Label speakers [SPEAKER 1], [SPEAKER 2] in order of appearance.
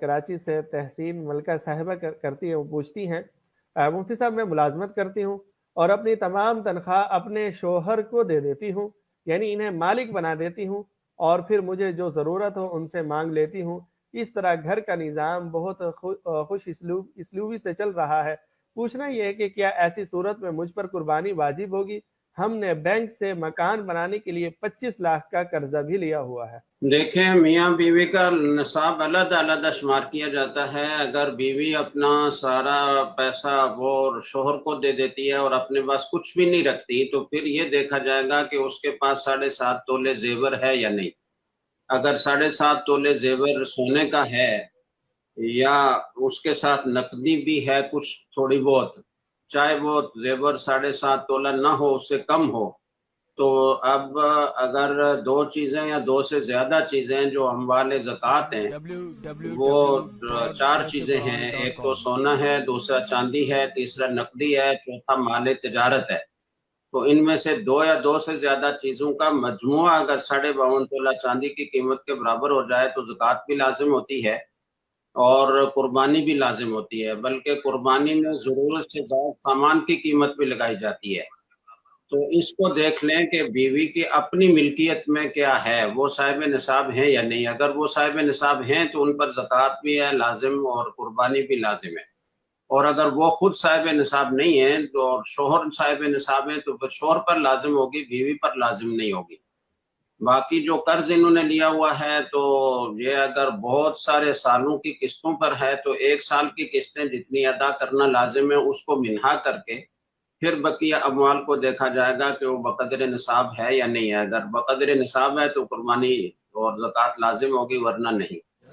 [SPEAKER 1] कराची से तहसीन मलका साहिबा करती है, वो पूछती हैं, मुफ्ती साहब मैं मुलाजमत करती हूँ और अपनी तमाम तनख्वाह अपने शोहर को दे देती हूँ, यानी इन्हें मालिक बना देती हूँ और फिर मुझे जो ज़रूरत हो उनसे मांग लेती हूँ। इस तरह घर का निज़ाम बहुत खुश इसलूबी से चल रहा है। पूछना ये है कि क्या ऐसी सूरत में मुझ पर कुर्बानी वाजिब होगी? हमने बैंक से मकान बनाने के लिए 25 लाख का कर्जा भी लिया हुआ है।
[SPEAKER 2] देखें, मियाँ बीवी का निसाब अलग अलग शुमार किया जाता है। अगर बीवी अपना सारा पैसा वो शोहर को दे देती है और अपने पास कुछ भी नहीं रखती, तो फिर ये देखा जाएगा कि उसके पास 7.5 तोले जेवर है या नहीं। अगर 7.5 तोले जेवर सोने का है या उसके साथ नकदी भी है कुछ थोड़ी बहुत, चाहे वो जेवर 7.5 तोला ना हो, उससे कम हो, तो अब अगर दो चीजें या दो से ज्यादा चीजें जो अम्वाल ज़कात हैं, वो 4 चीजें हैं। एक तो सोना है, दूसरा चांदी है, तीसरा नकदी है, चौथा माल तिजारत है। तो इनमें से दो या दो से ज्यादा चीजों का मजमुआ अगर 52.5 तोला चांदी की कीमत के बराबर हो जाए तो ज़कात भी लाजिम होती है और कुर्बानी भी लाजिम होती है। बल्कि कुर्बानी में जरूरत से ज्यादा सामान की कीमत भी लगाई जाती है। तो इसको देख लें कि बीवी की अपनी मिल्कियत में क्या है, वो साहिब निसाब हैं या नहीं। अगर वो साहिब निसाब हैं तो उन पर ज़कात भी है लाजिम और कुर्बानी भी लाजिम है। और अगर वो खुद साहिब निसाब नहीं है तो और शोहर साहिब निसाब है तो फिर शोहर पर लाजिम होगी, बीवी पर लाजिम नहीं होगी। बाकी जो कर्ज इन्होंने लिया हुआ है, तो ये अगर बहुत सारे सालों की किस्तों पर है तो 1 साल की किस्तें जितनी अदा करना लाजिम है उसको मिन्हा करके फिर बकिया अमवाल को देखा जाएगा कि वो बकदर निसाब है या नहीं है। अगर बकदर निसाब है तो कुर्बानी और ज़कात लाजिम होगी, वरना नहीं।